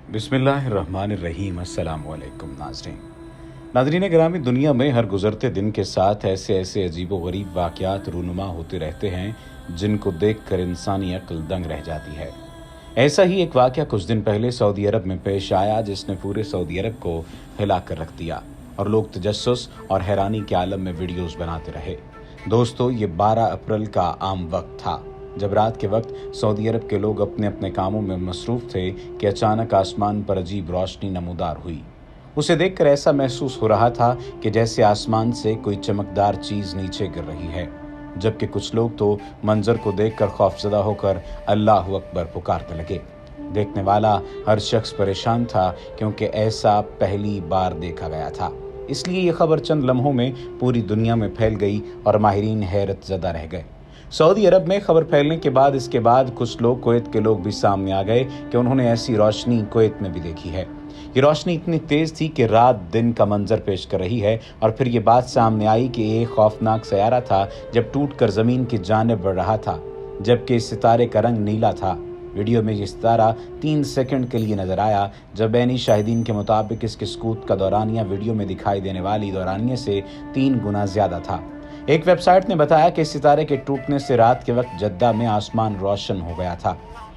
बिस्मिल्लाहिर्रहमानिर्रहीम। अस्सलाम वालेकुम नाज़रीन गिरामी, दुनिया में हर गुज़रते दिन के साथ ऐसे ऐसे अजीबो-गरीब वाक़यात रूनुमा होते रहते हैं जिनको देखकर इंसानी अक्ल दंग रह जाती है। ऐसा ही एक वाक़या कुछ दिन पहले सऊदी अरब में पेश आया जिसने पूरे सऊदी अरब को हिला कर रख दिया और लोग तजस्सुस और हैरानी के आलम में वीडियोस बनाते रहे। दोस्तों, ये 12 अप्रैल का आम वक्त था जब रात के वक्त सऊदी अरब के लोग अपने अपने कामों में मसरूफ़ थे कि अचानक आसमान पर अजीब रोशनी नमूदार हुई। उसे देखकर ऐसा महसूस हो रहा था कि जैसे आसमान से कोई चमकदार चीज़ नीचे गिर रही है, जबकि कुछ लोग तो मंजर को देखकर खौफजदा होकर अल्लाह अकबर पुकारने लगे। देखने वाला हर शख्स परेशान था क्योंकि ऐसा पहली बार देखा गया था। इसलिए ये खबर चंद लम्हों में पूरी दुनिया में फैल गई और माहिरीन हैरत ज़दा रह गए। सऊदी अरब में खबर फैलने के बाद इसके बाद कुछ लोग, कुवैत के लोग भी सामने आ गए कि उन्होंने ऐसी रोशनी कुवैत में भी देखी है। ये रोशनी इतनी तेज़ थी कि रात दिन का मंजर पेश कर रही है। और फिर ये बात सामने आई कि एक खौफनाक सयारा था जब टूटकर ज़मीन की जानिब बढ़ रहा था, जबकि इस सितारे का रंग नीला था। वीडियो में ये सितारा 3 सेकंड के लिए नजर आया, जब बैनी शाहिदीन के मुताबिक इसके सकूत का दौरानिया वीडियो में दिखाई देने वाली दौरानिये से 3 गुना ज़्यादा था। एक वेबसाइट ने बताया कि इस सितारे के टूटने से रात के वक्त जद्दा में आसमान रोशन हो गया था।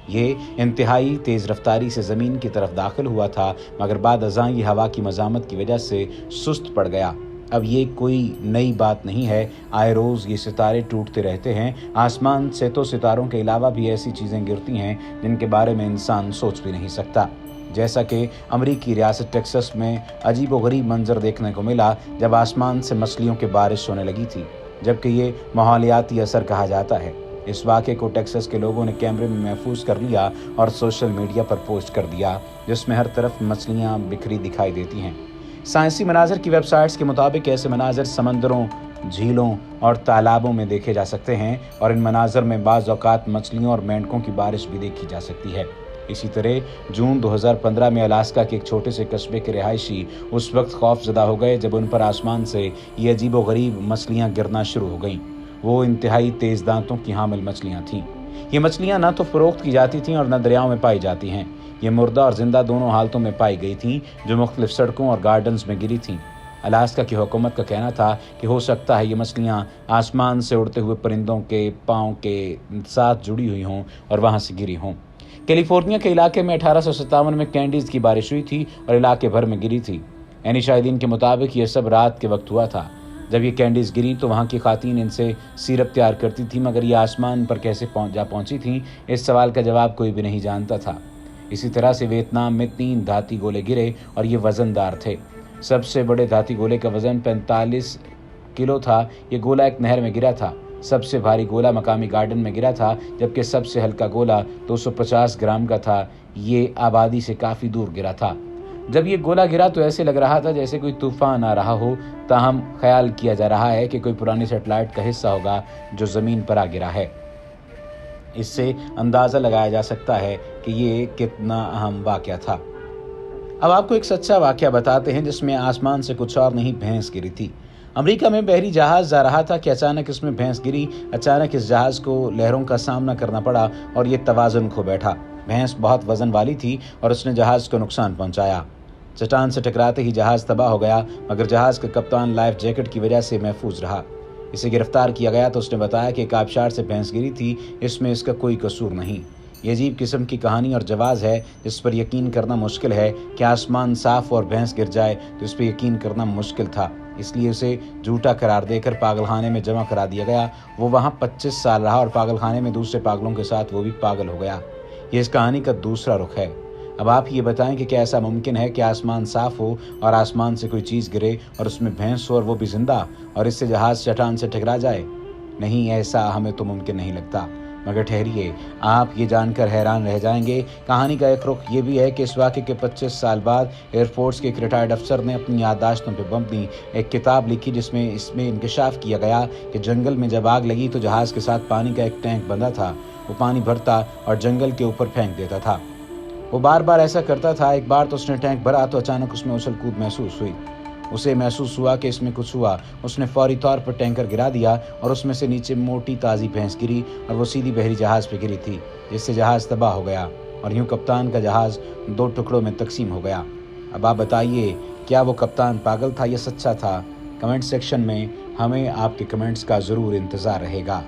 ये इंतहाई तेज़ रफ्तारी से ज़मीन की तरफ दाखिल हुआ था, मगर बाद अज़ां ये हवा की मज़ामत की वजह से सुस्त पड़ गया। अब ये कोई नई बात नहीं है, आए रोज़ ये सितारे टूटते रहते हैं। आसमान से तो सितारों के अलावा भी ऐसी चीज़ें गिरती हैं जिनके बारे में इंसान सोच भी नहीं सकता। जैसा कि अमरीकी रियासत टेक्सास में अजीबोगरीब मंजर देखने को मिला जब आसमान से मछलियों की बारिश होने लगी थी, जबकि ये माहौलियाती असर कहा जाता है। इस वाक़े को टेक्सास के लोगों ने कैमरे में महफूज कर लिया और सोशल मीडिया पर पोस्ट कर दिया, जिसमें हर तरफ मछलियाँ बिखरी दिखाई देती हैं। साइंसी मनाजर की वेबसाइट्स के मुताबिक ऐसे मनाजर समंदरों, झीलों और तालाबों में देखे जा सकते हैं और इन मनाजर में बाज़ औक़ात मछलियों और मेंढकों की बारिश भी देखी जा सकती है। इसी तरह जून 2015 में अलास्का के एक छोटे से कस्बे के रिहायशी उस वक्त खौफजदा हो गए जब उन पर आसमान से ये अजीबोगरीब मछलियाँ गिरना शुरू हो गईं। वो इंतहाई तेज़ दांतों की हामिल मछलियाँ थीं। ये मछलियाँ न तो फ़रोख्त की जाती थीं और न दरियाओं में पाई जाती हैं। ये मुर्दा और ज़िंदा दोनों हालतों में पाई गई थीं, जो मुख्तलिफ सड़कों और गार्डन्स में गिरी थीं। अलास्का की हुकूमत का कहना था कि हो सकता है ये मछलियाँ आसमान से उड़ते हुए परिंदों के पाँव के साथ जुड़ी हुई हों और वहाँ से गिरी हों। कैलिफोर्निया के इलाके में 1857 में कैंडीज़ की बारिश हुई थी और इलाके भर में गिरी थी। यानी शाहिदीन के मुताबिक ये सब रात के वक्त हुआ था। जब ये कैंडीज़ गिरी तो वहाँ की खातून इनसे सिरप तैयार करती थी, मगर ये आसमान पर कैसे पहुँची थी, इस सवाल का जवाब कोई भी नहीं जानता था। इसी तरह से वियतनाम में 3 धाती गोले गिरे और ये वज़नदार थे। सबसे बड़े धाती गोले का वज़न 45 किलो था। ये गोला एक नहर में गिरा था। सबसे भारी गोला मकामी गार्डन में गिरा था, जबकि सबसे हल्का गोला 250 ग्राम का था। ये आबादी से काफ़ी दूर गिरा था। जब ये गोला गिरा तो ऐसे लग रहा था जैसे कोई तूफान आ रहा हो, ताहम ख्याल किया जा रहा है कि कोई पुरानी सैटेलाइट का हिस्सा होगा जो ज़मीन पर आ गिरा है। इससे अंदाज़ा लगाया जा सकता है कि ये कितना अहम वाक़या था। अब आपको एक सच्चा वाक़या बताते हैं जिसमें आसमान से कुछ और नहीं, भैंस गिरी थी। अमेरिका में बहरी जहाज़ जा रहा था कि अचानक इसमें भैंस गिरी। अचानक इस जहाज़ को लहरों का सामना करना पड़ा और ये तवाज़ुन खो बैठा। भैंस बहुत वज़न वाली थी और उसने जहाज़ को नुकसान पहुंचाया। चट्टान से टकराते ही जहाज़ तबाह हो गया, मगर जहाज़ का कप्तान लाइफ जैकेट की वजह से महफूज रहा। इसे गिरफ्तार किया गया तो उसने बताया कि एक आबशार से भैंस गिरी थी, इसमें इसका कोई कसूर नहीं। ये अजीब किस्म की कहानी और जवाज़ है जिस पर यकीन करना मुश्किल है कि आसमान साफ और भैंस गिर जाए तो इस पर यकीन करना मुश्किल था। इसलिए उसे झूठा करार देकर पागलखाने में जमा करा दिया गया। वो वहाँ 25 साल रहा और पागलखाने में दूसरे पागलों के साथ वो भी पागल हो गया। ये इस कहानी का दूसरा रुख है। अब आप ये बताएं कि क्या ऐसा मुमकिन है कि आसमान साफ हो और आसमान से कोई चीज़ गिरे और उसमें भैंस हो और वो भी जिंदा, और इससे जहाज़ चट्टान से टकरा जाए? नहीं, ऐसा हमें तो मुमकिन नहीं लगता। मगर ठहरिए, आप ये जानकर हैरान रह जाएंगे। कहानी का एक रुख ये भी है कि इस वाक़े के 25 साल बाद एयरफोर्स के एक रिटायर्ड अफसर ने अपनी याददाश्तों पर मबनी एक किताब लिखी जिसमें इसमें इंकशाफ किया गया कि जंगल में जब आग लगी तो जहाज़ के साथ पानी का एक टैंक बंधा था। वो पानी भरता और जंगल के ऊपर फेंक देता था। वो बार बार ऐसा करता था। एक बार तो उसने टैंक भरा तो अचानक उसमें उछल कूद महसूस हुई। उसे महसूस हुआ कि इसमें कुछ हुआ। उसने फौरी तौर पर टैंकर गिरा दिया और उसमें से नीचे मोटी ताज़ी भैंस गिरी और वो सीधी बहरी जहाज़ पे गिरी थी, जिससे जहाज़ तबाह हो गया। और यूं कप्तान का जहाज़ 2 टुकड़ों में तकसीम हो गया। अब आप बताइए, क्या वो कप्तान पागल था या सच्चा था? कमेंट सेक्शन में हमें आपके कमेंट्स का ज़रूर इंतज़ार रहेगा।